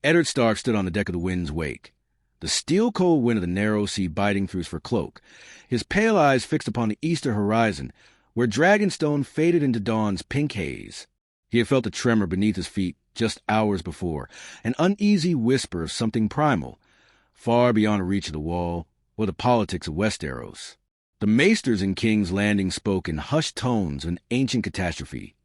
Eddard Stark stood on the deck of the Wind's Wake, the steel-cold wind of the narrow sea biting through his fur cloak, his pale eyes fixed upon the eastern horizon, where Dragonstone faded into dawn's pink haze. He had felt a tremor beneath his feet just hours before, an uneasy whisper of something primal, far beyond reach of the wall or the politics of Westeros. The maesters in King's Landing spoke in hushed tones of an ancient catastrophe,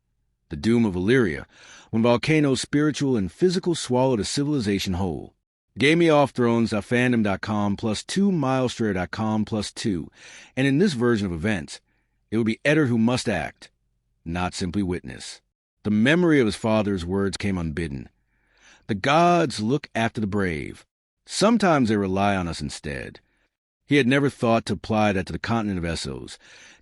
the doom of Valyria, when volcanoes spiritual and physical swallowed a civilization whole. GameOfThrones.fandom.com plus 2milestrayer.com plus 2, and in this version of events, it would be Eddard who must act, not simply witness. The memory of his father's words came unbidden. The gods look after the brave. Sometimes they rely on us instead. He had never thought to apply that to the continent of Essos,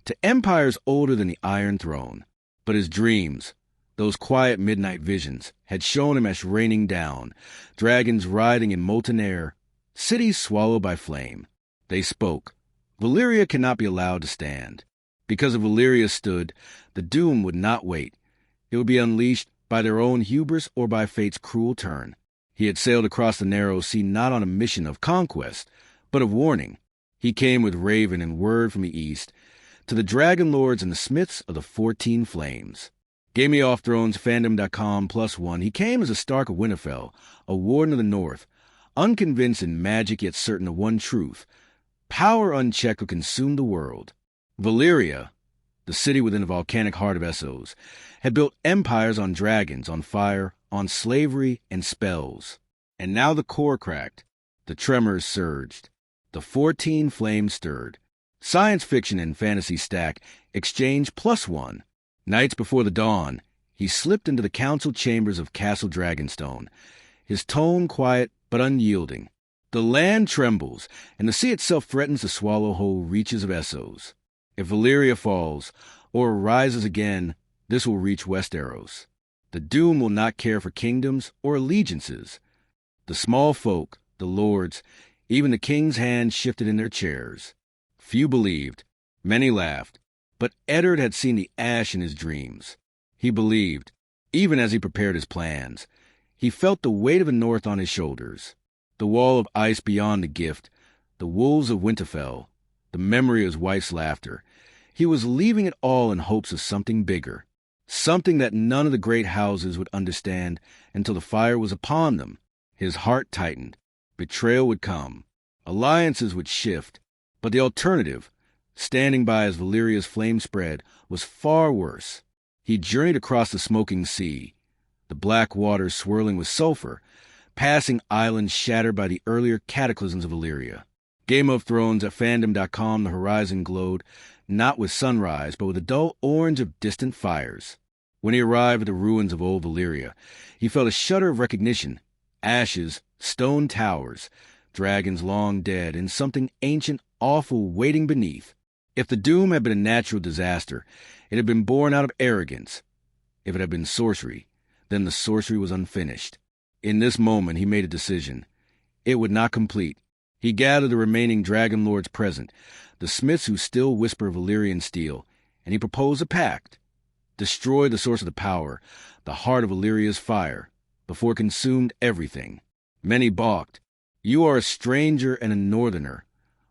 to empires older than the Iron Throne. But his dreams, those quiet midnight visions, had shown him as raining down, dragons riding in molten air, cities swallowed by flame. They spoke. Valyria cannot be allowed to stand. Because if Valyria stood, the doom would not wait. It would be unleashed by their own hubris or by fate's cruel turn. He had sailed across the narrow sea not on a mission of conquest, but of warning. He came with raven and word from the east, to the dragon lords and the smiths of the 14 flames. GameOfThronesFandom.com plus 1. He came as a Stark of Winterfell, a warden of the north, unconvinced in magic yet certain of one truth. Power unchecked would consume the world. Valyria, the city within the volcanic heart of Essos, had built empires on dragons, on fire, on slavery, and spells. And now the core cracked. The tremors surged. The 14 flames stirred. Science fiction and fantasy stack, exchange +1. Nights before the dawn, he slipped into the council chambers of Castle Dragonstone, his tone quiet but unyielding. The land trembles, and the sea itself threatens to swallow whole reaches of Essos. If Valyria falls, or rises again, this will reach Westeros. The doom will not care for kingdoms or allegiances. The small folk, the lords, even the king's hand shifted in their chairs. Few believed, many laughed, but Eddard had seen the ash in his dreams. He believed, even as he prepared his plans. He felt the weight of the north on his shoulders, the wall of ice beyond the gift, the wolves of Winterfell, the memory of his wife's laughter. He was leaving it all in hopes of something bigger, something that none of the great houses would understand until the fire was upon them. His heart tightened. Betrayal would come. Alliances would shift. But the alternative, standing by as Valyria's flame spread, was far worse. He journeyed across the smoking sea, the black waters swirling with sulfur, passing islands shattered by the earlier cataclysms of Valyria. Game of Thrones at fandom.com, the horizon glowed, not with sunrise, but with a dull orange of distant fires. When he arrived at the ruins of old Valyria, he felt a shudder of recognition. Ashes, stone towers, dragons long dead, and something ancient, awful waiting beneath. If the doom had been a natural disaster, it had been born out of arrogance. If it had been sorcery, then the sorcery was unfinished. In this moment he made a decision. It would not complete. He gathered the remaining dragon lords present, the smiths who still whisper Valyrian steel, and he proposed a pact. Destroy the source of the power, the heart of Valyria's fire, before it consumed everything. Many balked. "You are a stranger and a northerner,"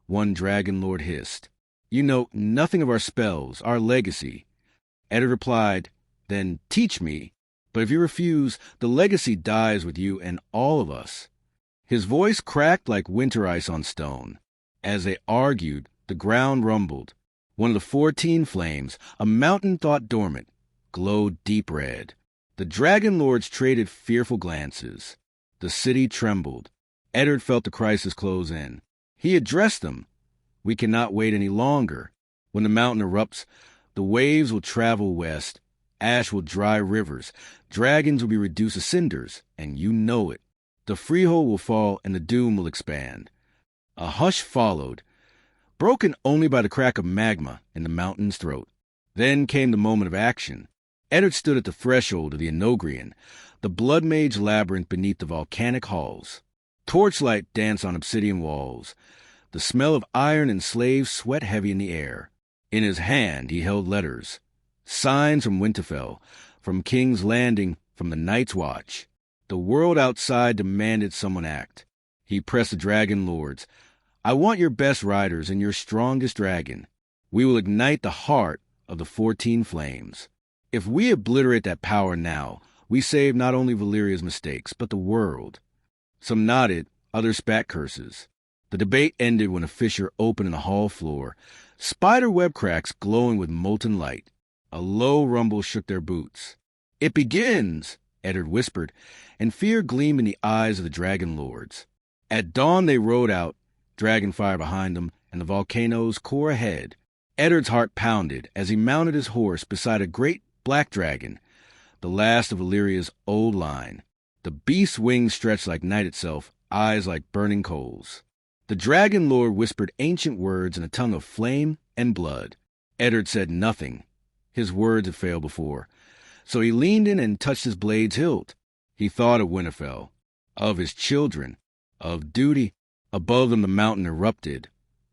one dragon lord hissed. "You know nothing of our spells, our legacy." Eddard replied, "Then teach me. But if you refuse, the legacy dies with you and all of us." His voice cracked like winter ice on stone. As they argued, the ground rumbled. One of the 14 flames, a mountain thought dormant, glowed deep red. The dragon lords traded fearful glances. The city trembled. Eddard felt the crisis close in. He addressed them. "We cannot wait any longer. When the mountain erupts, the waves will travel west. Ash will dry rivers. Dragons will be reduced to cinders, and you know it. The freehold will fall, and the doom will expand." A hush followed, broken only by the crack of magma in the mountain's throat. Then came the moment of action. Eddard stood at the threshold of the Enogrian, the Blood Mage labyrinth beneath the volcanic halls. Torchlight danced on obsidian walls. The smell of iron and slaves sweat heavy in the air. In his hand he held letters. Signs from Winterfell, from King's Landing, from the Night's Watch. The world outside demanded someone act. He pressed the dragon lords. I want your best riders and your strongest dragon. We will ignite the heart of the 14 flames. If we obliterate that power now, we save not only Valyria's mistakes, but the world. Some nodded, others spat curses. The debate ended when a fissure opened in the hall floor, spider web cracks glowing with molten light. A low rumble shook their boots. It begins, Eddard whispered, and fear gleamed in the eyes of the dragon lords. At dawn they rode out, dragonfire behind them, and the volcano's core ahead. Eddard's heart pounded as he mounted his horse beside a great black dragon, the last of Valyria's old line. The beast's wings stretched like night itself, eyes like burning coals. The dragon lord whispered ancient words in a tongue of flame and blood. Eddard said nothing. His words had failed before. So he leaned in and touched his blade's hilt. He thought of Winterfell, of his children, of duty. Above them the mountain erupted,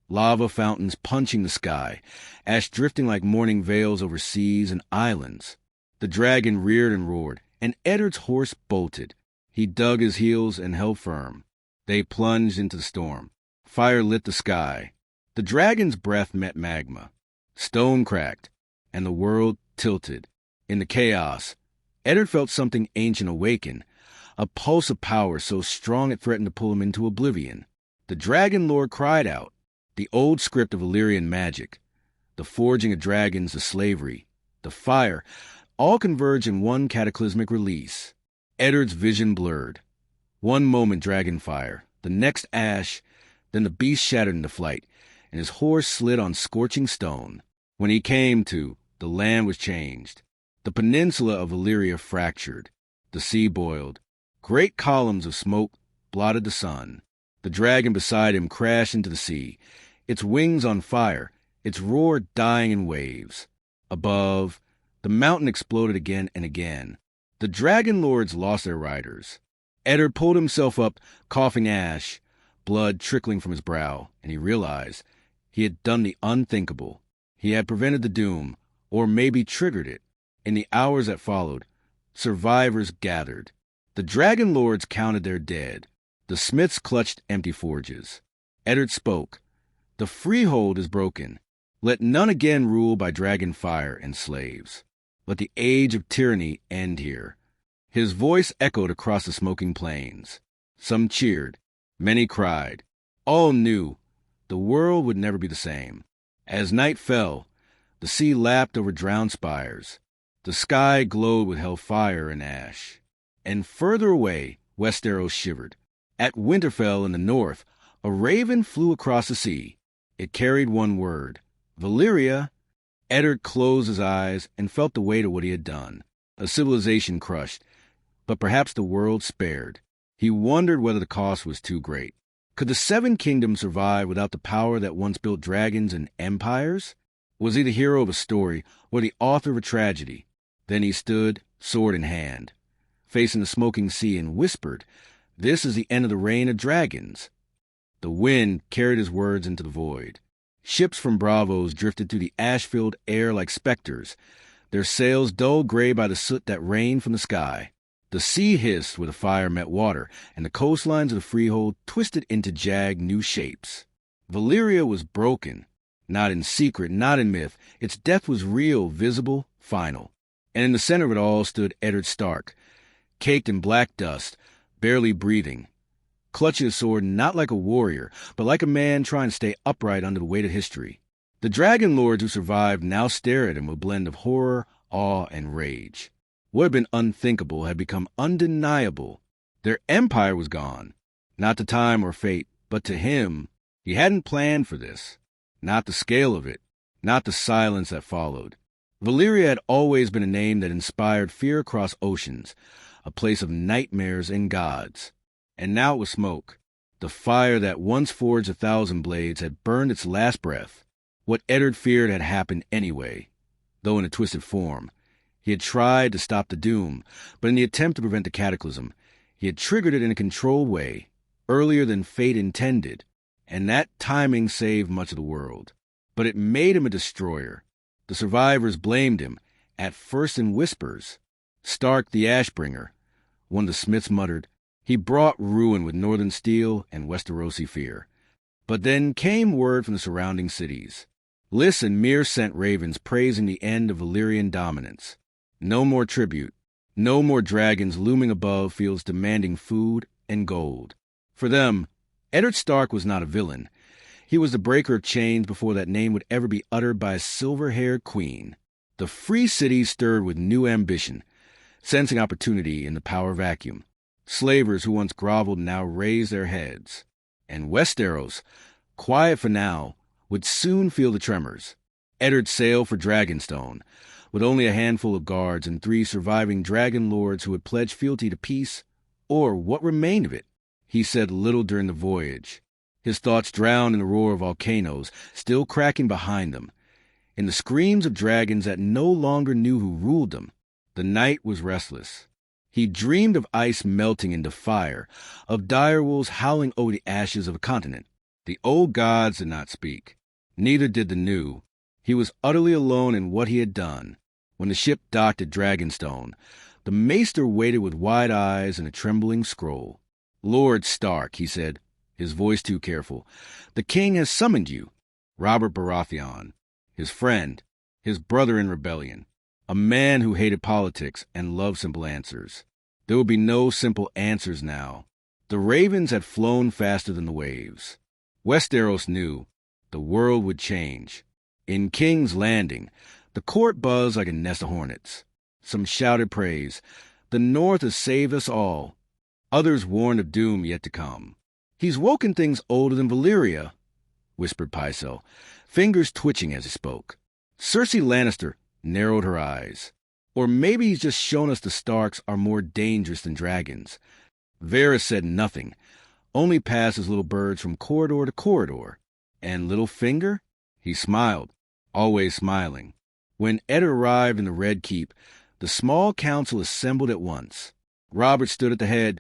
lava fountains punching the sky, ash drifting like morning veils over seas and islands. The dragon reared and roared, and Eddard's horse bolted. He dug his heels and held firm. They plunged into the storm. Fire lit the sky. The dragon's breath met magma. Stone cracked, and the world tilted. In the chaos, Eddard felt something ancient awaken, a pulse of power so strong it threatened to pull him into oblivion. The dragon lord cried out, the old script of Valyrian magic, the forging of dragons, the slavery, the fire, all converge in one cataclysmic release. Eddard's vision blurred. One moment dragon fire, the next ash, then the beast shattered into flight, and his horse slid on scorching stone. When he came to, the land was changed. The peninsula of Valyria fractured. The sea boiled. Great columns of smoke blotted the sun. The dragon beside him crashed into the sea, its wings on fire, its roar dying in waves. Above, the mountain exploded again and again. The dragon lords lost their riders. Eddard pulled himself up, coughing ash, blood trickling from his brow, and he realized he had done the unthinkable. He had prevented the doom, or maybe triggered it. In the hours that followed, survivors gathered. The dragon lords counted their dead. The smiths clutched empty forges. Eddard spoke. The freehold is broken. Let none again rule by dragon fire and slaves. Let the age of tyranny end here. His voice echoed across the smoking plains. Some cheered. Many cried. All knew the world would never be the same. As night fell, the sea lapped over drowned spires. The sky glowed with hellfire and ash. And further away, Westeros shivered. At Winterfell in the north, a raven flew across the sea. It carried one word, Valyria. Eddard closed his eyes and felt the weight of what he had done. A civilization crushed, but perhaps the world spared. He wondered whether the cost was too great. Could the Seven Kingdoms survive without the power that once built dragons and empires? Was he the hero of a story or the author of a tragedy? Then he stood, sword in hand, facing the smoking sea, and whispered, "This is the end of the reign of dragons." The wind carried his words into the void. Ships from Bravos drifted through the ash-filled air like specters, their sails dull gray by the soot that rained from the sky. The sea hissed where the fire met water, and the coastlines of the freehold twisted into jagged new shapes. Valyria was broken, not in secret, not in myth. Its death was real, visible, final. And in the center of it all stood Eddard Stark, caked in black dust, barely breathing, clutching his sword not like a warrior, but like a man trying to stay upright under the weight of history. The dragon lords who survived now stared at him with a blend of horror, awe, and rage. What had been unthinkable had become undeniable. Their empire was gone. Not to time or fate, but to him. He hadn't planned for this. Not the scale of it. Not the silence that followed. Valyria had always been a name that inspired fear across oceans, a place of nightmares and gods. And now it was smoke. The fire that once forged 1,000 blades had burned its last breath. What Eddard feared had happened anyway, though in a twisted form. He had tried to stop the doom, but in the attempt to prevent the cataclysm, he had triggered it in a controlled way, earlier than fate intended, and that timing saved much of the world. But it made him a destroyer. The survivors blamed him, at first in whispers. Stark the Ashbringer, one of the smiths muttered. He brought ruin with northern steel and Westerosi fear. But then came word from the surrounding cities. Lys and Myr sent ravens praising the end of Valyrian dominance. No more tribute. No more dragons looming above fields demanding food and gold. For them, Eddard Stark was not a villain. He was the breaker of chains before that name would ever be uttered by a silver-haired queen. The free cities stirred with new ambition, sensing opportunity in the power vacuum. Slavers who once groveled now raised their heads. And Westeros, quiet for now, would soon feel the tremors. Eddard sailed for Dragonstone, with only a handful of guards and 3 surviving dragon lords who had pledged fealty to peace, or what remained of it. He said little during the voyage. His thoughts drowned in the roar of volcanoes, still cracking behind them, in the screams of dragons that no longer knew who ruled them. The night was restless. He dreamed of ice melting into fire, of direwolves howling over the ashes of a continent. The old gods did not speak. Neither did the new. He was utterly alone in what he had done. When the ship docked at Dragonstone, the maester waited with wide eyes and a trembling scroll. "Lord Stark," he said, his voice too careful, "the king has summoned you." Robert Baratheon, his friend, his brother in rebellion, a man who hated politics and loved simple answers. There would be no simple answers now. The ravens had flown faster than the waves. Westeros knew the world would change. In King's Landing, the court buzzed like a nest of hornets. Some shouted praise. The North has saved us all. Others warned of doom yet to come. "He's woken things older than Valyria," whispered Pycelle, fingers twitching as he spoke. Cersei Lannister narrowed her eyes. Or maybe he's just shown us the Starks are more dangerous than dragons. Varys said nothing, only passed his little birds from corridor to corridor. And Littlefinger? He smiled, always smiling. When Eddard arrived in the Red Keep, the small council assembled at once. Robert stood at the head,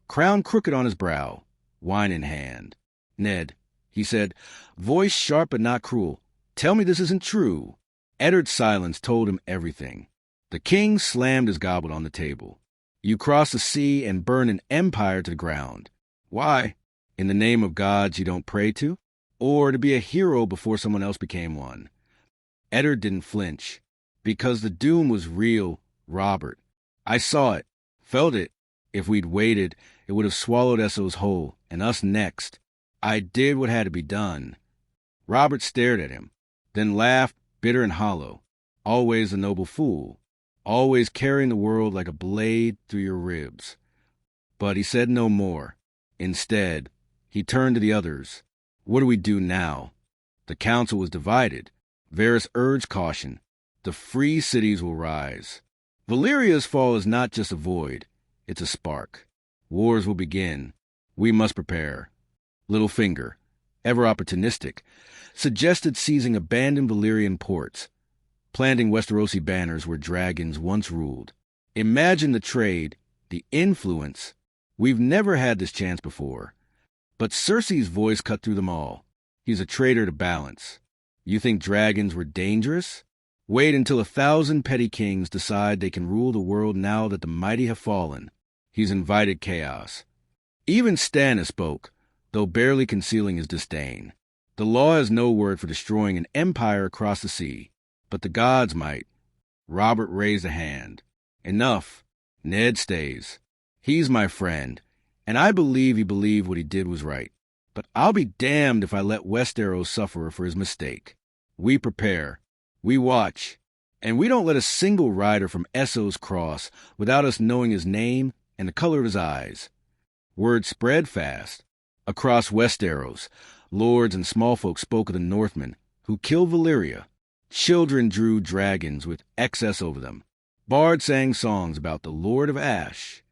crown crooked on his brow, wine in hand. "Ned," he said, voice sharp but not cruel, "tell me this isn't true." Eddard's silence told him everything. The king slammed his goblet on the table. "You cross the sea and burn an empire to the ground. Why? In the name of gods you don't pray to? Or to be a hero before someone else became one?" Eddard didn't flinch. "Because the doom was real, Robert. I saw it, felt it. If we'd waited, it would have swallowed Essos whole, and us next. I did what had to be done." Robert stared at him, then laughed, bitter and hollow. "Always a noble fool. Always carrying the world like a blade through your ribs." But he said no more. Instead, he turned to the others. "What do we do now?" The council was divided. Varys urged caution. "The free cities will rise. Valyria's fall is not just a void. It's a spark. Wars will begin. We must prepare." Littlefinger, ever opportunistic, suggested seizing abandoned Valyrian ports, planting Westerosi banners where dragons once ruled. Imagine the trade, the influence. We've never had this chance before. But Cersei's voice cut through them all. "He's a traitor to balance. You think dragons were dangerous? Wait until 1,000 petty kings decide they can rule the world now that the mighty have fallen. He's invited chaos." Even Stannis spoke, though barely concealing his disdain. "The law has no word for destroying an empire across the sea, but the gods might." Robert raised a hand. "Enough. Ned stays. He's my friend, and I believe he believed what he did was right. But I'll be damned if I let Westeros suffer for his mistake. We prepare. We watch. And we don't let a single rider from Essos cross without us knowing his name and the color of his eyes." Word spread fast. Across Westeros, lords and small folk spoke of the Northmen who killed Valyria. Children drew dragons with excess over them. Bards sang songs about the Lord of Ash.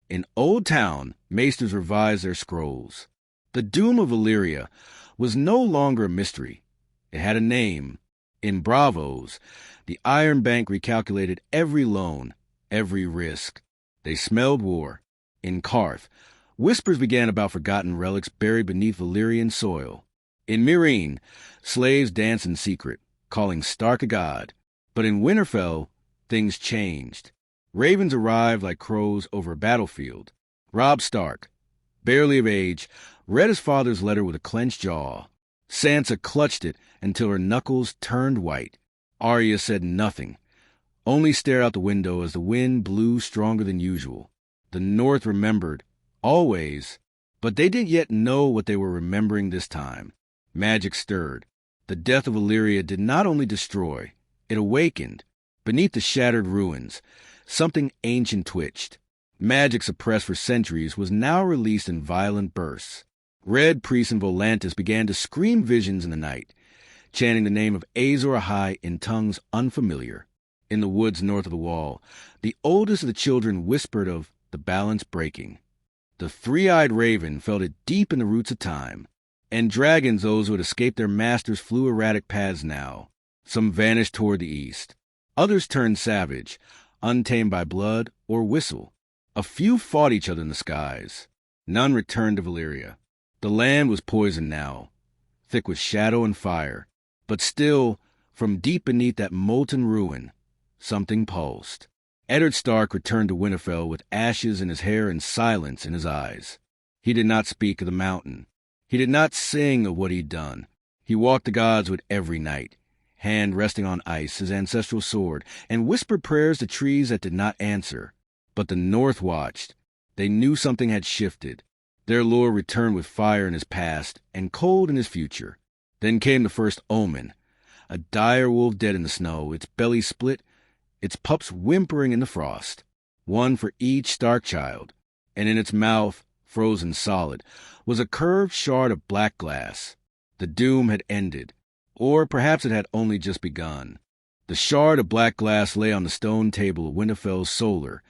In Old Town, maesters revised their scrolls. The doom of Valyria was no longer a mystery. It had a name. In Bravos, the Iron Bank recalculated every loan, every risk. They smelled war. In Karth, whispers began about forgotten relics buried beneath Valyrian soil. In Meereen, slaves danced in secret, calling Stark a god. But in Winterfell, things changed. Ravens arrived like crows over a battlefield. Robb Stark, barely of age, read his father's letter with a clenched jaw. Sansa clutched it until her knuckles turned white. Arya said nothing, only stared out the window as the wind blew stronger than usual. The North remembered, always, but they didn't yet know what they were remembering this time. Magic stirred. The death of Valyria did not only destroy, it awakened. Beneath the shattered ruins, something ancient twitched. Magic suppressed for centuries was now released in violent bursts. Red priests in Volantis began to scream visions in the night, chanting the name of Azor Ahai in tongues unfamiliar. In the woods north of the wall, the oldest of the children whispered of the balance breaking. The three-eyed raven felt it deep in the roots of time, and dragons, those who had escaped their masters, flew erratic paths now. Some vanished toward the east. Others turned savage, untamed by blood or whistle. A few fought each other in the skies. None returned to Valyria. The land was poisoned now, thick with shadow and fire. But still, from deep beneath that molten ruin, something pulsed. Eddard Stark returned to Winterfell with ashes in his hair and silence in his eyes. He did not speak of the mountain. He did not sing of what he'd done. He walked the gods with every night, hand resting on ice, his ancestral sword, and whispered prayers to trees that did not answer. But the North watched. They knew something had shifted. Their lord returned with fire in his past and cold in his future. Then came the first omen, a dire wolf dead in the snow, its belly split, its pups whimpering in the frost. One for each Stark child, and in its mouth, frozen solid, was a curved shard of black glass. The doom had ended, or perhaps it had only just begun. The shard of black glass lay on the stone table of Winterfell's solar,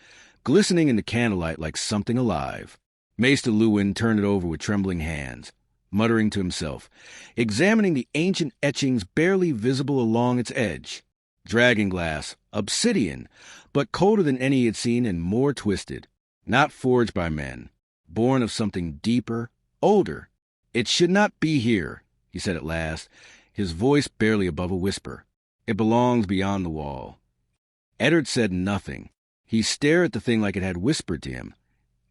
glistening in the candlelight like something alive. Maester Luwin turned it over with trembling hands, muttering to himself, examining the ancient etchings barely visible along its edge. Dragonglass, obsidian, but colder than any he had seen and more twisted. Not forged by men, born of something deeper, older. "It should not be here," he said at last, his voice barely above a whisper. "It belongs beyond the wall." Eddard said nothing. He stared at the thing like it had whispered to him.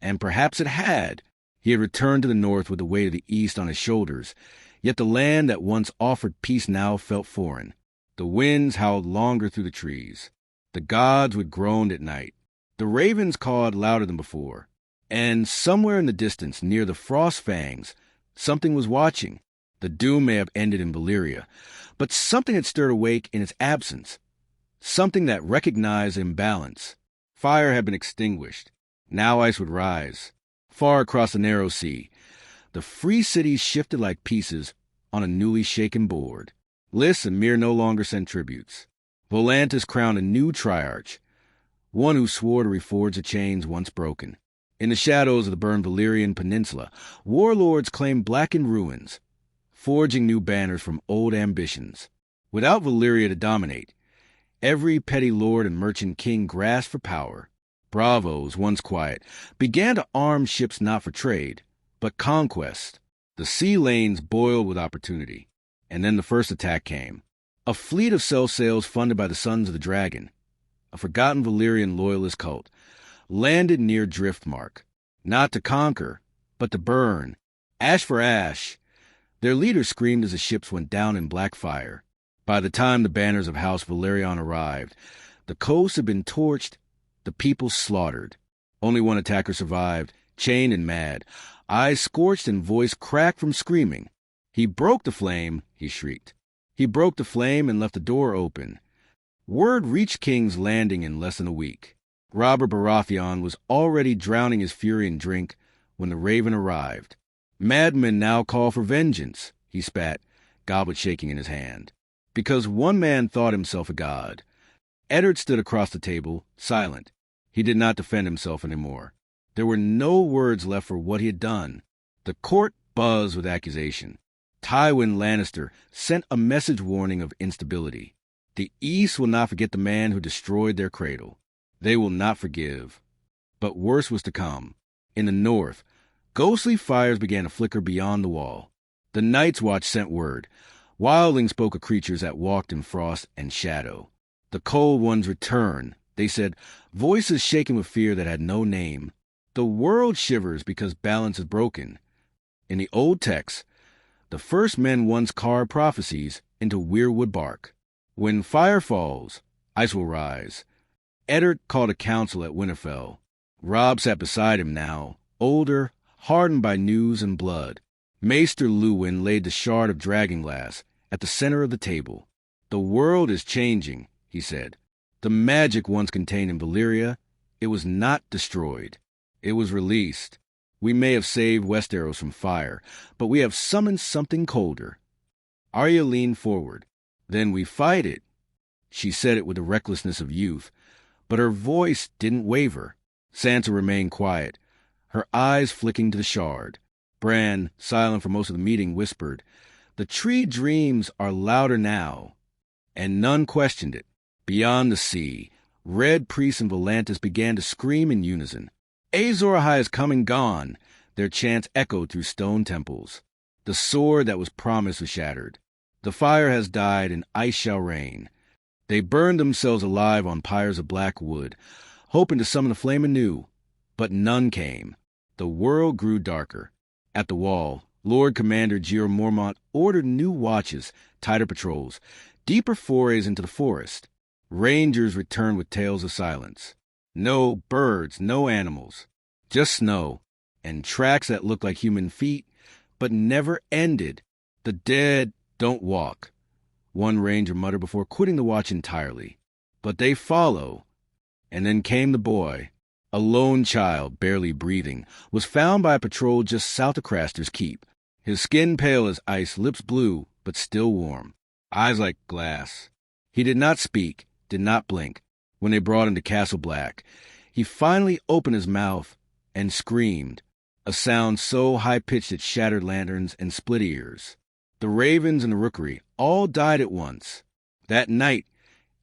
And perhaps it had. He had returned to the north with the weight of the east on his shoulders, yet the land that once offered peace now felt foreign. The winds howled longer through the trees. The gods would groan at night. The ravens cawed louder than before. And somewhere in the distance, near the frost fangs, something was watching. The doom may have ended in Valyria, but something had stirred awake in its absence. Something that recognized imbalance. Fire had been extinguished. Now ice would rise. Far across the narrow sea, the free cities shifted like pieces on a newly shaken board. Lys and Myr no longer sent tributes. Volantis crowned a new triarch, one who swore to reforge the chains once broken. In the shadows of the burned Valyrian peninsula, warlords claimed blackened ruins, forging new banners from old ambitions. Without Valyria to dominate, every petty lord and merchant king grasped for power. Bravos, once quiet, began to arm ships not for trade, but conquest. The sea lanes boiled with opportunity. And then the first attack came. A fleet of self-sails funded by the Sons of the Dragon, a forgotten Valyrian loyalist cult, landed near Driftmark, not to conquer, but to burn. Ash for ash. Their leaders screamed as the ships went down in black fire. By the time the banners of House Valyrian arrived, the coast had been torched, the people slaughtered. Only one attacker survived, chained and mad, eyes scorched and voice cracked from screaming. "He broke the flame," he shrieked. "He broke the flame and left the door open." Word reached King's Landing in less than a week. Robert Baratheon was already drowning his fury in drink when the Raven arrived. "Madmen now call for vengeance," he spat, goblet shaking in his hand. Because one man thought himself a god. Eddard stood across the table, silent. He did not defend himself anymore. There were no words left for what he had done. The court buzzed with accusation. Tywin Lannister sent a message warning of instability. The East will not forget the man who destroyed their cradle. They will not forgive. But worse was to come. In the north, ghostly fires began to flicker beyond the wall. The Night's Watch sent word. Wildlings spoke of creatures that walked in frost and shadow. The Cold Ones returned, They said, voices shaken with fear that had no name. The world shivers because balance is broken. In the old text, the first men once carved prophecies into weirwood bark. When fire falls, ice will rise. Eddard called a council at Winterfell. Robb sat beside him now, older, hardened by news and blood. Maester Luwin laid the shard of dragonglass at the center of the table. The world is changing, he said. The magic once contained in Valyria, it was not destroyed. It was released. We may have saved Westeros from fire, but we have summoned something colder. Arya leaned forward. Then we fight it. She said it with the recklessness of youth, but her voice didn't waver. Sansa remained quiet, her eyes flicking to the shard. Bran, silent for most of the meeting, whispered, "The tree dreams are louder now." And none questioned it. Beyond the sea, red priests and Volantis began to scream in unison. "Azor Ahai is come and gone," their chants echoed through stone temples. The sword that was promised was shattered. The fire has died and ice shall reign. They burned themselves alive on pyres of black wood, hoping to summon the flame anew, but none came. The world grew darker. At the wall, Lord Commander Jeor Mormont ordered new watches, tighter patrols, deeper forays into the forest. Rangers returned with tales of silence. No birds, no animals, just snow, and tracks that looked like human feet, but never ended. "The dead don't walk," one ranger muttered before quitting the watch entirely. "But they follow." And then came the boy. A lone child, barely breathing, was found by a patrol just south of Craster's Keep. His skin pale as ice, lips blue, but still warm, eyes like glass. He did not speak, did not blink. When they brought him to Castle Black, he finally opened his mouth and screamed, a sound so high-pitched it shattered lanterns and split ears. The ravens in the rookery all died at once. That night,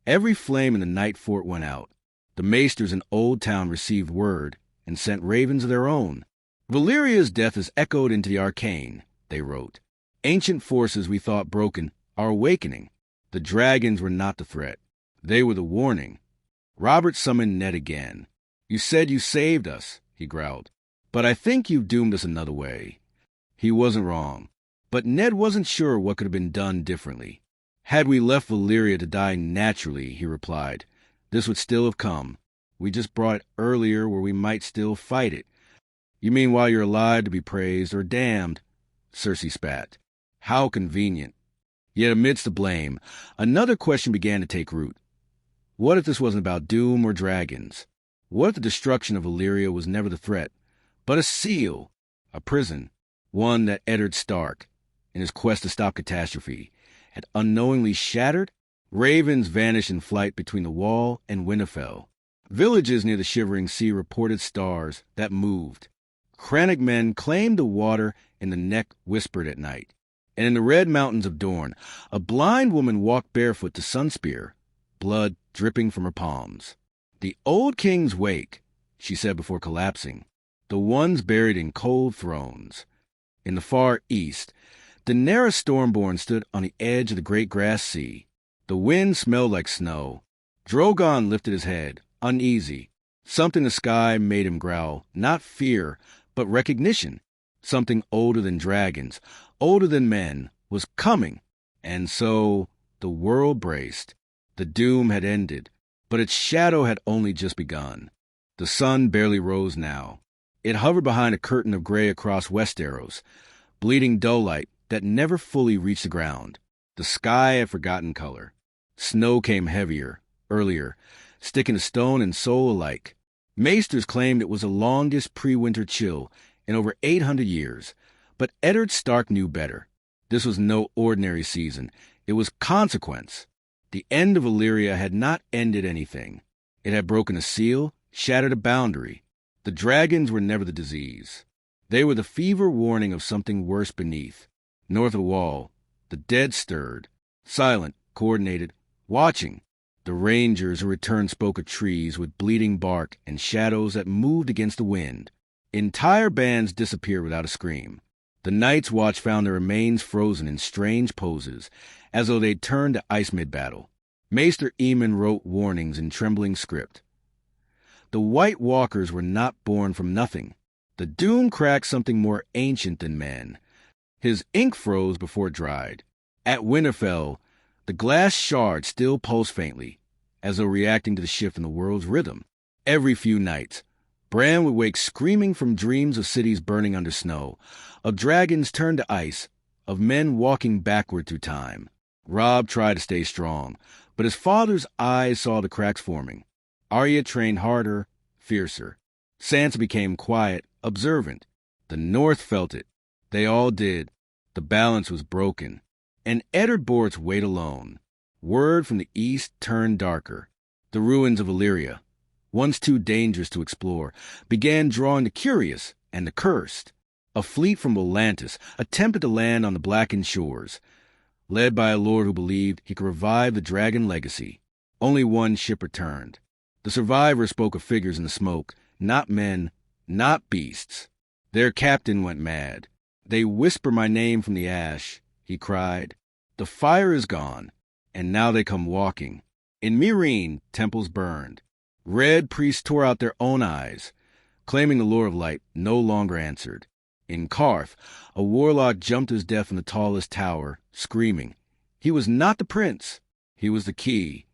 every flame in the night fort went out. The maesters in Old Town received word and sent ravens of their own. "Valyria's death is echoed into the arcane," they wrote. "Ancient forces we thought broken are awakening. The dragons were not the threat. They were the warning." Robert summoned Ned again. "You said you saved us," he growled, "but I think you've doomed us another way." He wasn't wrong, but Ned wasn't sure what could have been done differently. "Had we left Valyria to die naturally," he replied, "this would still have come. We just brought it earlier where we might still fight it." "You mean while you're alive to be praised or damned?" Cersei spat. "How convenient." Yet amidst the blame, another question began to take root. What if this wasn't about doom or dragons? What if the destruction of Valyria was never the threat, but a seal, a prison, one that Eddard Stark, in his quest to stop catastrophe, had unknowingly shattered? Ravens vanished in flight between the wall and Winterfell. Villages near the shivering sea reported stars that moved. Crannoc men claimed the water in the neck whispered at night. And in the red mountains of Dorne, a blind woman walked barefoot to Sunspear, blood dripping from her palms. "The old kings wake," she said before collapsing, "the ones buried in cold thrones." In the far east, Daenerys Stormborn stood on the edge of the great grass sea. The wind smelled like snow. Drogon lifted his head, uneasy. Something in the sky made him growl, not fear, but recognition. Something older than dragons, older than men, was coming. And so the world braced. The doom had ended, but its shadow had only just begun. The sun barely rose now. It hovered behind a curtain of gray across Westeros, bleeding dull light that never fully reached the ground. The sky had forgotten color. Snow came heavier, earlier, sticking to stone and soul alike. Maesters claimed it was the longest pre-winter chill in over 800 years, but Eddard Stark knew better. This was no ordinary season. It was consequence. The end of Valyria had not ended anything. It had broken a seal, shattered a boundary. The dragons were never the disease. They were the fever warning of something worse beneath. North of the wall, the dead stirred, silent, coordinated, watching. The rangers who returned spoke of trees with bleeding bark and shadows that moved against the wind. Entire bands disappeared without a scream. The Night's Watch found their remains frozen in strange poses, as though they'd turned to ice mid-battle. Maester Eamon wrote warnings in trembling script. The White Walkers were not born from nothing. The doom cracked something more ancient than man. His ink froze before it dried. At Winterfell, the glass shards still pulsed faintly, as though reacting to the shift in the world's rhythm. Every few nights, Bran would wake screaming from dreams of cities burning under snow, of dragons turned to ice, of men walking backward through time. Robb tried to stay strong, but his father's eyes saw the cracks forming. Arya trained harder, fiercer. Sansa became quiet, observant. The North felt it. They all did. The balance was broken. And Eddard bore its weight alone. Word from the east turned darker. The ruins of Valyria, once too dangerous to explore, began drawing the curious and the cursed. A fleet from Atlantis attempted to land on the blackened shores, led by a lord who believed he could revive the dragon legacy. Only one ship returned. The survivors spoke of figures in the smoke, not men, not beasts. Their captain went mad. "They whisper my name from the ash," he cried. "The fire is gone, and now they come walking." In Meereen, temples burned. Red priests tore out their own eyes, claiming the Lord of Light no longer answered. In Karth, a warlock jumped his death in the tallest tower, screaming. He was not the prince. He was the key.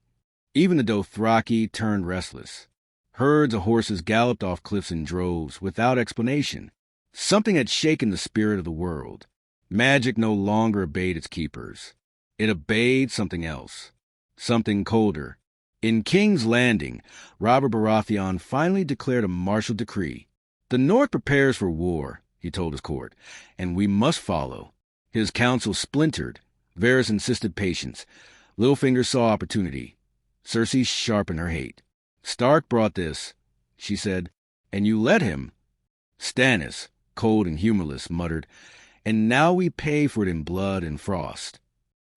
Even the Dothraki turned restless. Herds of horses galloped off cliffs in droves, without explanation. Something had shaken the spirit of the world. Magic no longer obeyed its keepers. It obeyed something else. Something colder. In King's Landing, Robert Baratheon finally declared a martial decree. "The North prepares for war," he told his court, "and we must follow." His council splintered. Varys insisted patience. Littlefinger saw opportunity. Cersei sharpened her hate. "Stark brought this," she said, "and you let him." Stannis, cold and humorless, muttered, "And now we pay for it in blood and frost."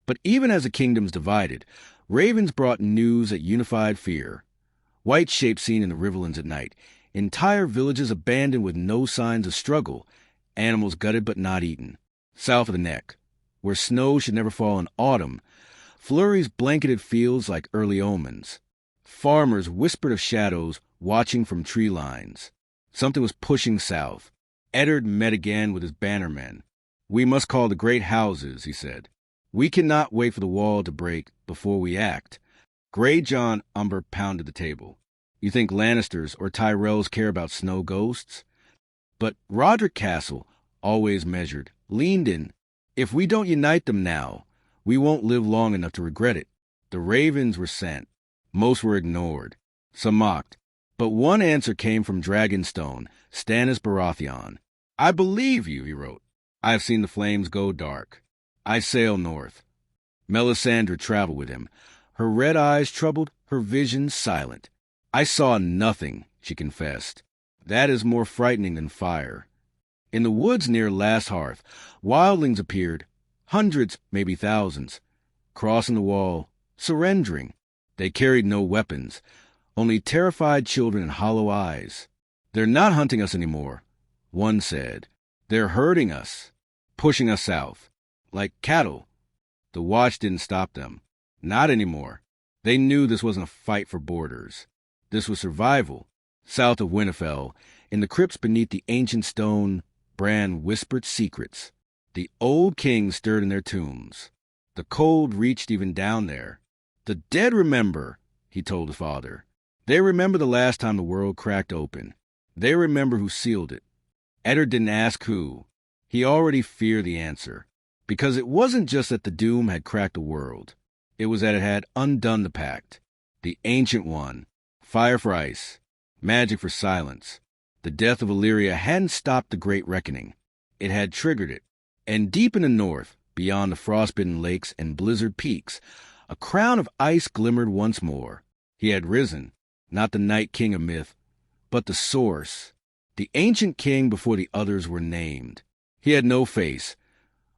But even as the kingdoms divided, ravens brought news that unified fear. White shapes seen in the riverlands at night, entire villages abandoned with no signs of struggle, animals gutted but not eaten. South of the Neck, where snow should never fall in autumn, flurries blanketed fields like early omens. Farmers whispered of shadows watching from tree lines. Something was pushing south. Eddard met again with his bannermen. "We must call the great houses," he said. "We cannot wait for the wall to break before we act." Grey John Umber pounded the table. "You think Lannisters or Tyrells care about snow ghosts?" But Roderick Castle, always measured, leaned in. "If we don't unite them now, we won't live long enough to regret it." The ravens were sent. Most were ignored. Some mocked. But one answer came from Dragonstone, Stannis Baratheon. "I believe you," he wrote. "I have seen the flames go dark. I sail north." Melisandre traveled with him, her red eyes troubled, her vision silent. "I saw nothing," she confessed. "That is more frightening than fire." In the woods near Last Hearth, wildlings appeared, hundreds, maybe thousands, crossing the wall, surrendering. They carried no weapons, only terrified children and hollow eyes. "They're not hunting us anymore," one said. "They're herding us, pushing us south, like cattle." The watch didn't stop them. Not anymore. They knew this wasn't a fight for borders. This was survival. South of Winterfell, in the crypts beneath the ancient stone, Bran whispered secrets. The old kings stirred in their tombs. The cold reached even down there. "The dead remember," he told his father. "They remember the last time the world cracked open. They remember who sealed it." Eddard didn't ask who. He already feared the answer. Because it wasn't just that the doom had cracked the world. It was that it had undone the pact. The Ancient One. Fire for ice. Magic for silence. The death of Valyria hadn't stopped the Great Reckoning. It had triggered it. And deep in the north, beyond the frostbitten lakes and blizzard peaks, a crown of ice glimmered once more. He had risen, not the Night King of myth, but the source. The ancient king before the others were named. He had no face,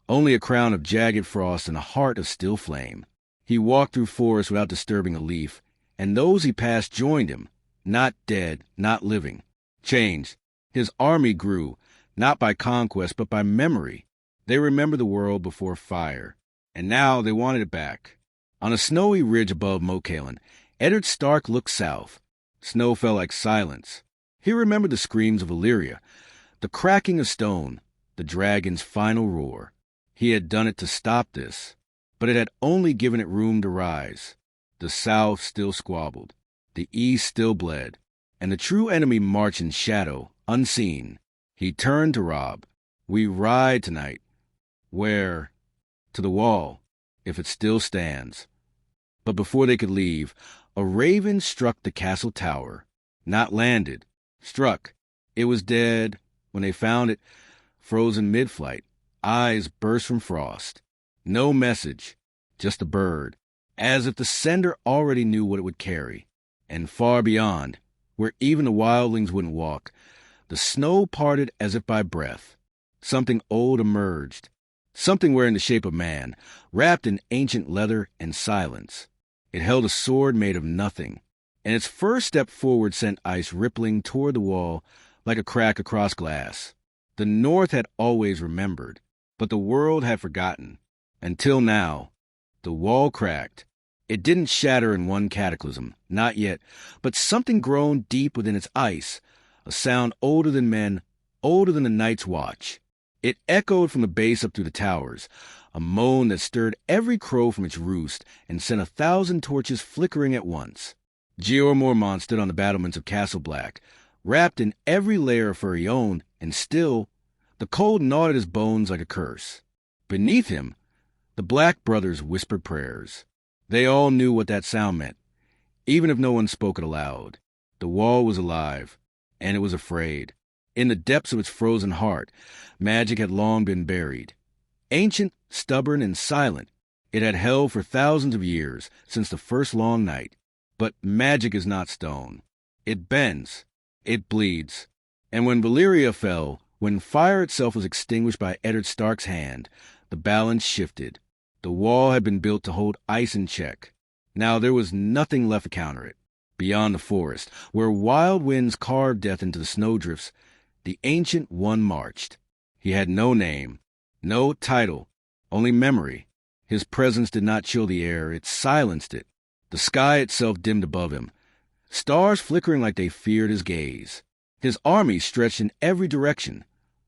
only a crown of jagged frost and a heart of still flame. He walked through forests without disturbing a leaf, and those he passed joined him, not dead, not living. Changed. His army grew, not by conquest, but by memory. They remembered the world before fire, and now they wanted it back. On a snowy ridge above Mokalen, Eddard Stark looked south. Snow fell like silence. He remembered the screams of Valyria, the cracking of stone, the dragon's final roar. He had done it to stop this, but it had only given it room to rise. The south still squabbled, the east still bled, and the true enemy marched in shadow, unseen. He turned to Robb. "We ride tonight." "Where?" "To the wall, if it still stands." But before they could leave, a raven struck the castle tower. Not landed. Struck. It was dead when they found it, frozen mid-flight. Eyes burst from frost. No message, just a bird, as if the sender already knew what it would carry. And far beyond, where even the wildlings wouldn't walk, the snow parted as if by breath. Something old emerged. Something wearing the shape of man, wrapped in ancient leather and silence. It held a sword made of nothing, and its first step forward sent ice rippling toward the wall like a crack across glass. The North had always remembered, but the world had forgotten. Until now, the wall cracked. It didn't shatter in one cataclysm, not yet, but something groaned deep within its ice, a sound older than men, older than the night's watch. It echoed from the base up through the towers, a moan that stirred every crow from its roost and sent 1,000 torches flickering at once. Jeor Mormont stood on the battlements of Castle Black, wrapped in every layer of fur he owned, and still, the cold gnawed at his bones like a curse. Beneath him, the Black brothers whispered prayers. They all knew what that sound meant, even if no one spoke it aloud. The wall was alive, and it was afraid. In the depths of its frozen heart, magic had long been buried. Ancient, stubborn, and silent, it had held for thousands of years, since the first long night. But magic is not stone. It bends. It bleeds. And when Valyria fell, when fire itself was extinguished by Eddard Stark's hand, the balance shifted. The wall had been built to hold ice in check. Now there was nothing left to counter it. Beyond the forest, where wild winds carved death into the snowdrifts, the Ancient One marched. He had no name, no title, only memory. His presence did not chill the air, it silenced it. The sky itself dimmed above him, stars flickering like they feared his gaze. His army stretched in every direction.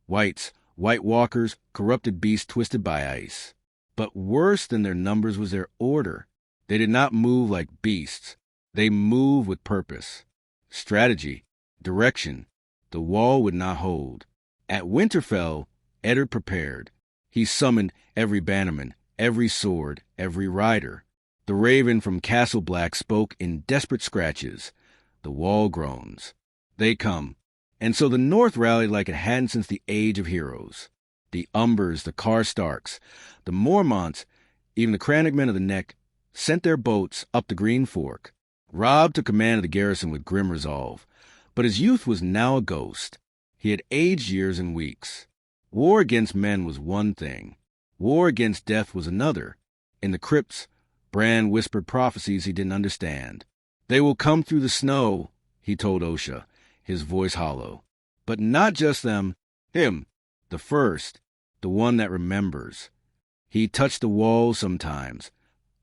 Whites, White Walkers, corrupted beasts twisted by ice. But worse than their numbers was their order. They did not move like beasts. They moved with purpose, strategy, direction. The wall would not hold. At Winterfell, Eddard prepared. He summoned every bannerman, every sword, every rider. The raven from Castle Black spoke in desperate scratches. The wall groans. They come. And so the North rallied like it hadn't since the age of heroes. The Umbers, the Karstarks, the Mormonts, even the Crannogmen of the Neck, sent their boats up the Green Fork. Robb took command of the garrison with grim resolve. But his youth was now a ghost. He had aged years and weeks. War against men was one thing. War against death was another. In the crypts, Bran whispered prophecies he didn't understand. "They will come through the snow," he told Osha, his voice hollow. But not just them. Him, the first, the one that remembers. He touched the walls sometimes,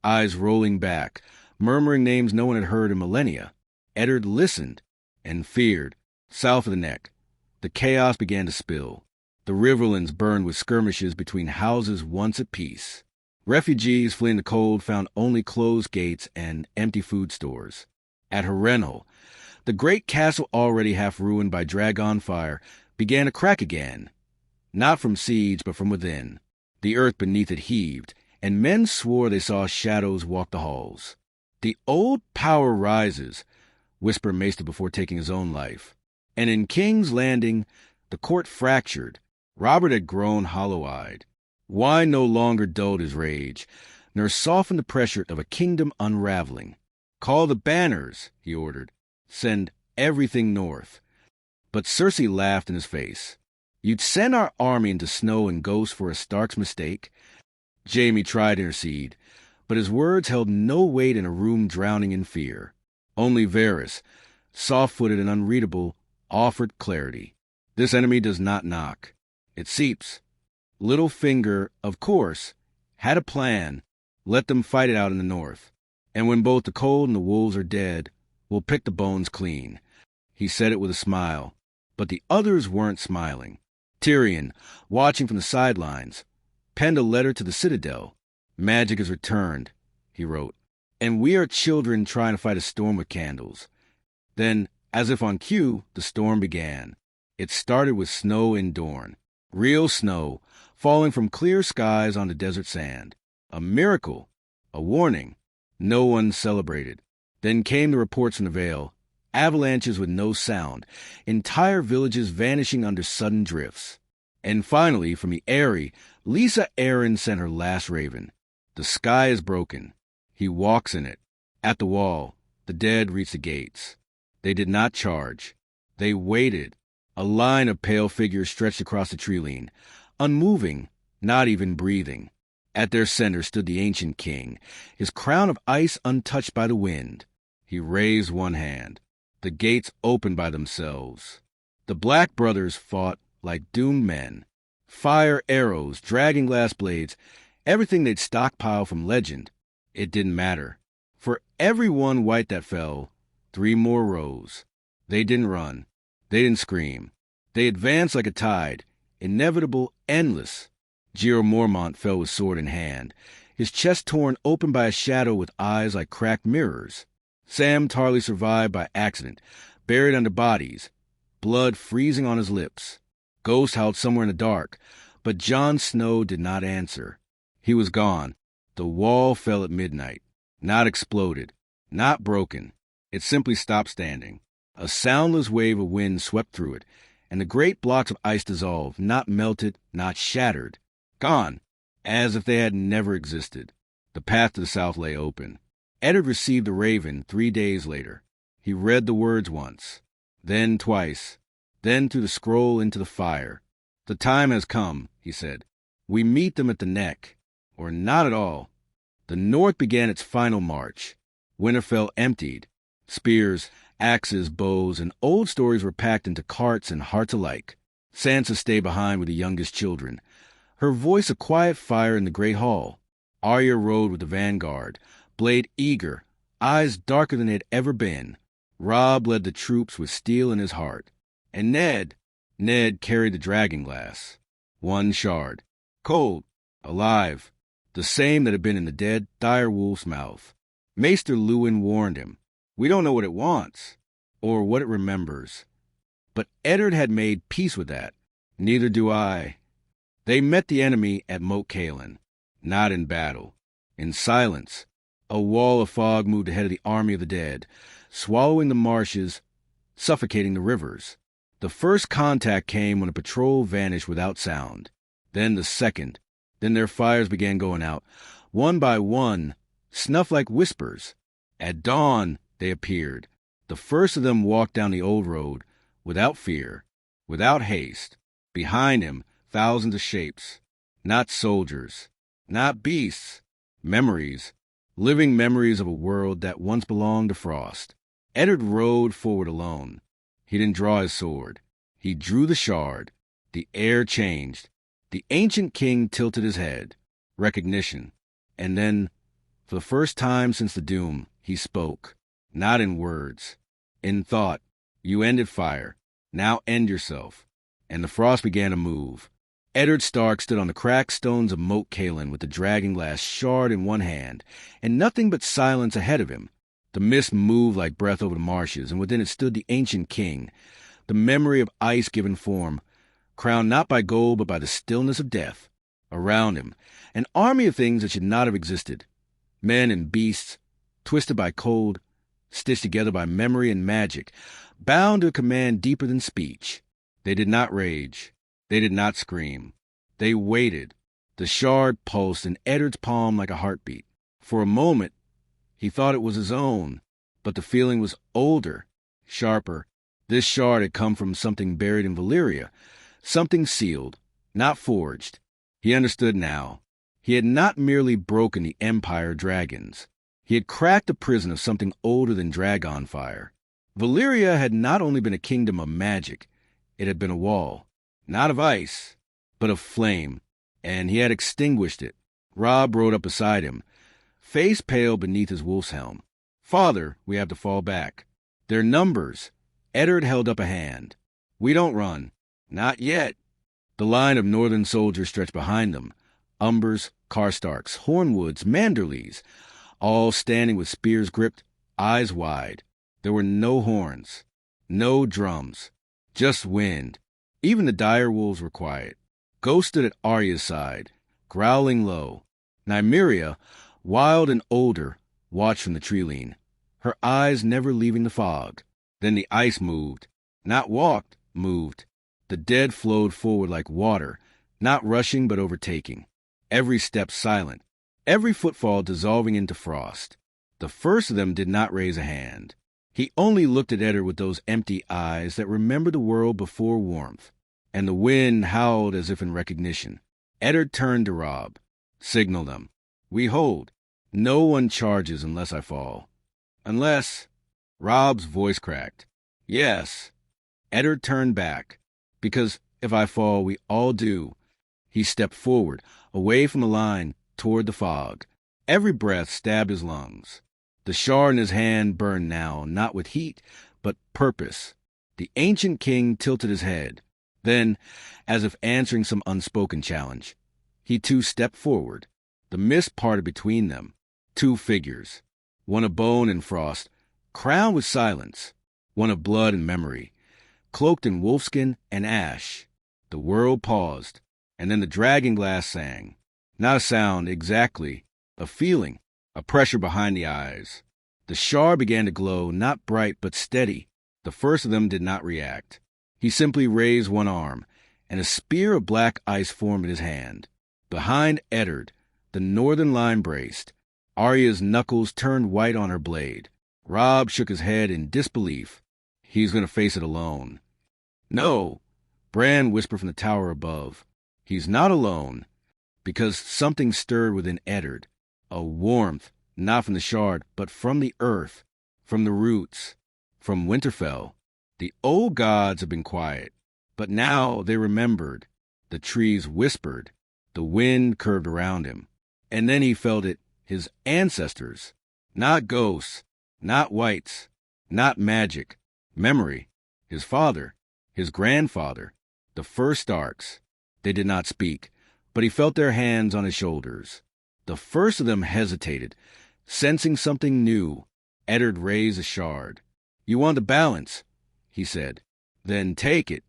eyes rolling back, murmuring names no one had heard in millennia. Eddard listened and feared. South of the Neck, the chaos began to spill. The riverlands burned with skirmishes between houses once at peace. Refugees fleeing the cold found only closed gates and empty food stores. At Harrenhal, the great castle already half ruined by dragon fire began to crack again. Not from siege, but from within. The earth beneath it heaved, and men swore they saw shadows walk the halls. "The old power rises," whispered Maester before taking his own life. And in King's Landing, the court fractured. Robert had grown hollow-eyed. Wine no longer dulled his rage, nor softened the pressure of a kingdom unraveling. "Call the banners," he ordered. "Send everything north." But Cersei laughed in his face. "You'd send our army into snow and ghosts for a Stark's mistake?" Jaime tried to intercede, but his words held no weight in a room drowning in fear. Only Varys, soft-footed and unreadable, offered clarity. "This enemy does not knock. It seeps. Littlefinger, of course, had a plan, Let them fight it out in the north. And when both the cold and the wolves are dead, we'll pick the bones clean." He said it with a smile, but the others weren't smiling. Tyrion, watching from the sidelines, penned a letter to the citadel. "Magic has returned," he wrote, "and we are children trying to fight a storm with candles." Then, as if on cue, the storm began. It started with snow in Dorne. Real snow, falling from clear skies onto desert sand. A miracle, a warning. No one celebrated. Then came the reports from the Vale. Avalanches with no sound, entire villages vanishing under sudden drifts. And finally, from the Eyrie, Lisa Arryn sent her last raven. The sky is broken. He walks in it. At the wall, the dead reach the gates. They did not charge. They waited. A line of pale figures stretched across the tree-line, unmoving, not even breathing. At their center stood the ancient king, his crown of ice untouched by the wind. He raised one hand. The gates opened by themselves. The Black Brothers fought like doomed men. Fire arrows, dragging glass blades, everything they'd stockpiled from legend. It didn't matter. For every one white that fell, 3 more rose. They didn't run. They didn't scream. They advanced like a tide, inevitable, endless. Gero Mormont fell with sword in hand, his chest torn open by a shadow with eyes like cracked mirrors. Sam Tarly survived by accident, buried under bodies, blood freezing on his lips. Ghost howled somewhere in the dark, but Jon Snow did not answer. He was gone. The wall fell at midnight, not exploded, not broken. It simply stopped standing. A soundless wave of wind swept through it, and the great blocks of ice dissolved, not melted, not shattered. Gone, as if they had never existed. The path to the south lay open. Eddard received the raven 3 days later. He read the words once, then twice, then threw the scroll into the fire. "The time has come," he said. "We meet them at the neck, or not at all." The north began its final march. Winterfell emptied. Spears, axes, bows, and old stories were packed into carts and hearts alike. Sansa stayed behind with the youngest children, her voice a quiet fire in the great hall. Arya rode with the vanguard, blade eager, eyes darker than they had ever been. Robb led the troops with steel in his heart. And Ned carried the dragonglass. 1 shard. Cold, alive, the same that had been in the dead, dire wolf's mouth. Maester Luwin warned him, "We don't know what it wants, or what it remembers." But Eddard had made peace with that. Neither do I. They met the enemy at Moat Cailin, not in battle. In silence, a wall of fog moved ahead of the army of the dead, swallowing the marshes, suffocating the rivers. The first contact came when a patrol vanished without sound. Then the second. Then their fires began going out, one by one, snuff like whispers. At dawn, they appeared. The first of them walked down the old road, without fear, without haste. Behind him, thousands of shapes. Not soldiers, not beasts. Memories. Living memories of a world that once belonged to Frost. Eddard rode forward alone. He didn't draw his sword. He drew the shard. The air changed. The ancient king tilted his head. Recognition. And then, for the first time since the doom, he spoke. Not in words. In thought. "You ended fire. Now end yourself." And the frost began to move. Eddard Stark stood on the cracked stones of Moat Cailin with the dragonglass shard in one hand, and nothing but silence ahead of him. The mist moved like breath over the marshes, and within it stood the ancient king, the memory of ice given form, crowned not by gold but by the stillness of death. Around him, an army of things that should not have existed. Men and beasts, twisted by cold, stitched together by memory and magic, bound to a command deeper than speech. They did not rage. They did not scream. They waited. The shard pulsed in Eddard's palm like a heartbeat. For a moment, he thought it was his own, but the feeling was older, sharper. This shard had come from something buried in Valyria, something sealed, not forged. He understood now. He had not merely broken the Empire dragons. He had cracked the prison of something older than dragon fire. Valyria had not only been a kingdom of magic, it had been a wall. Not of ice, but of flame, and he had extinguished it. Robb rode up beside him, face pale beneath his wolf's helm. "Father, we have to fall back. Their numbers." Eddard held up a hand. "We don't run. Not yet." The line of northern soldiers stretched behind them. Umbers, Karstarks, Hornwoods, Manderleys, all standing with spears gripped, eyes wide. There were no horns, no drums, just wind. Even the dire wolves were quiet. Ghost stood at Arya's side, growling low. Nymeria, wild and older, watched from the tree-lean, her eyes never leaving the fog. Then the ice moved. Not walked, moved. The dead flowed forward like water, not rushing but overtaking. Every step silent, every footfall dissolving into frost. The first of them did not raise a hand. He only looked at Eddard with those empty eyes that remembered the world before warmth. And the wind howled as if in recognition. Eddard turned to Robb. "Signal them. We hold. No one charges unless I fall." "Unless—" Robb's voice cracked. "Yes." Eddard turned back. "Because if I fall, we all do." He stepped forward, away from the line, toward the fog. Every breath stabbed his lungs. The shard in his hand burned now, not with heat, but purpose. The ancient king tilted his head. Then, as if answering some unspoken challenge, he too stepped forward. The mist parted between them. Two figures, one of bone and frost, crowned with silence, one of blood and memory, cloaked in wolfskin and ash. The world paused, and then the dragon glass sang. Not a sound exactly, a feeling, a pressure behind the eyes. The shard began to glow, not bright but steady. The first of them did not react. He simply raised one arm, and a spear of black ice formed in his hand. Behind Eddard, the northern line braced. Arya's knuckles turned white on her blade. Robb shook his head in disbelief. He was going to face it alone. "No," Bran whispered from the tower above. "He's not alone." Because something stirred within Eddard. A warmth, not from the shard, but from the earth, from the roots, from Winterfell. The old gods had been quiet, but now they remembered. The trees whispered. The wind curved around him. And then he felt it, his ancestors. Not ghosts, not whites, not magic. Memory. His father, his grandfather, the first Starks. They did not speak, but he felt their hands on his shoulders. The first of them hesitated, sensing something new. Eddard raised a shard. "You want a balance," he said. "Then take it."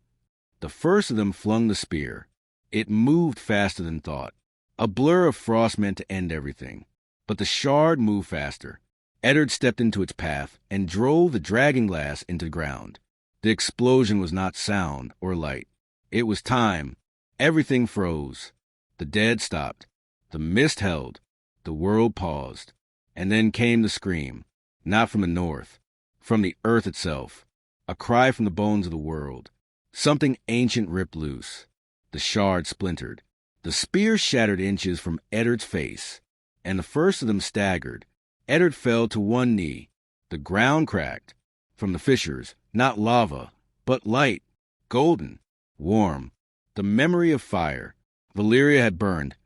The first of them flung the spear. It moved faster than thought. A blur of frost meant to end everything. But the shard moved faster. Eddard stepped into its path and drove the dragon glass into the ground. The explosion was not sound or light. It was time. Everything froze. The dead stopped. The mist held. The world paused. And then came the scream. Not from the north. From the earth itself. A cry from the bones of the world. Something ancient ripped loose. The shard splintered. The spear shattered inches from Eddard's face. And the first of them staggered. Eddard fell to one knee. The ground cracked. From the fissures, not lava, but light, golden, warm. The memory of fire. Valyria had burned,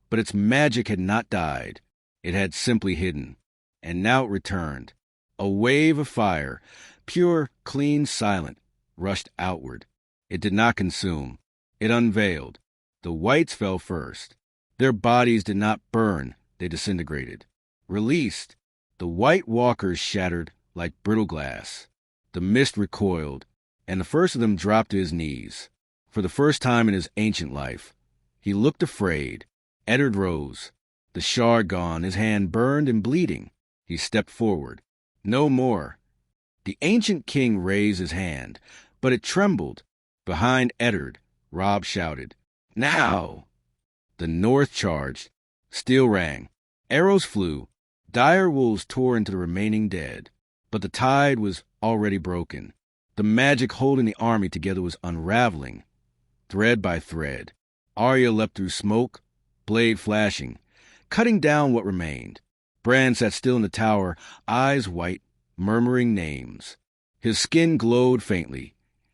but its magic had not died. It had simply hidden. And now it returned. A wave of fire, pure, clean, silent, rushed outward. It did not consume. It unveiled. The whites fell first. Their bodies did not burn. They disintegrated. Released. The white walkers shattered like brittle glass. The mist recoiled, and the first of them dropped to his knees. For the first time in his ancient life, he looked afraid. Eddard rose. The shard gone, his hand burned and bleeding. He stepped forward. No more. The ancient king raised his hand, but it trembled. Behind Eddard, Robb shouted, "Now!" The north charged. Steel rang. Arrows flew. Dire wolves tore into the remaining dead. But the tide was already broken. The magic holding the army together was unraveling. Thread by thread. Arya leapt through smoke, blade flashing, cutting down what remained. Bran sat still in the tower, eyes white, murmuring names. His skin glowed faintly,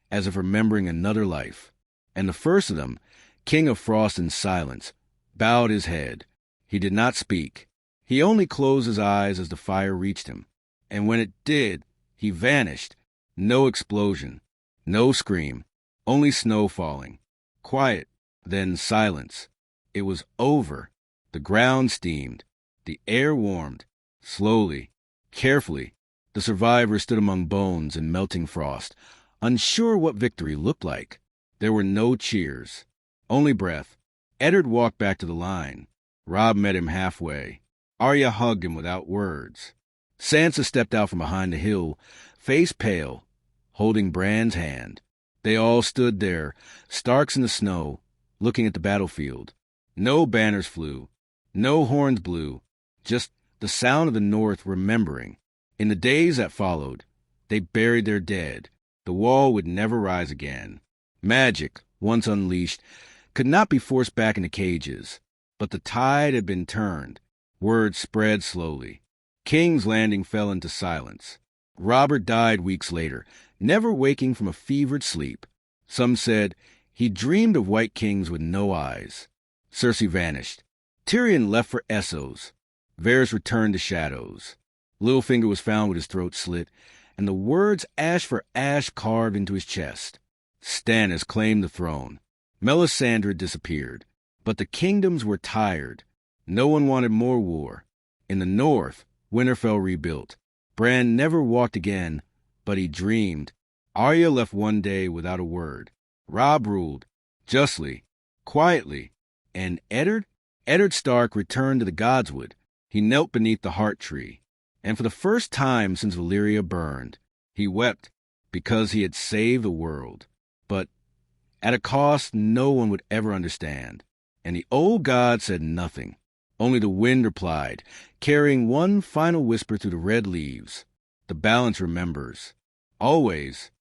as if remembering another life. And the first of them, King of Frost and Silence, bowed his head. He did not speak. He only closed his eyes as the fire reached him, and when it did, he vanished. No explosion, no scream, only snow falling. Quiet, then silence. It was over. The ground steamed. The air warmed. Slowly, carefully, the survivors stood among bones and melting frost, unsure what victory looked like. There were no cheers, only breath. Eddard walked back to the line. Robb met him halfway. Arya hugged him without words. Sansa stepped out from behind the hill, face pale, holding Bran's hand. They all stood there, Starks in the snow, looking at the battlefield. No banners flew, no horns blew, just the sound of the North remembering. In the days that followed, they buried their dead. The wall would never rise again. Magic, once unleashed, could not be forced back into cages. But the tide had been turned. Word spread slowly. King's Landing fell into silence. Robert died weeks later, never waking from a fevered sleep. Some said he dreamed of white kings with no eyes. Cersei vanished. Tyrion left for Essos. Varys returned to shadows. Littlefinger was found with his throat slit, and the words ash for ash carved into his chest. Stannis claimed the throne. Melisandre disappeared. But the kingdoms were tired. No one wanted more war. In the north, Winterfell rebuilt. Bran never walked again, but he dreamed. Arya left one day without a word. Robb ruled, justly, quietly. And Eddard? Eddard Stark returned to the Godswood. He knelt beneath the heart tree. And for the first time since Valyria burned, he wept because he had saved the world. But at a cost no one would ever understand. And the old god said nothing. Only the wind replied, carrying one final whisper through the red leaves. The balance remembers. Always.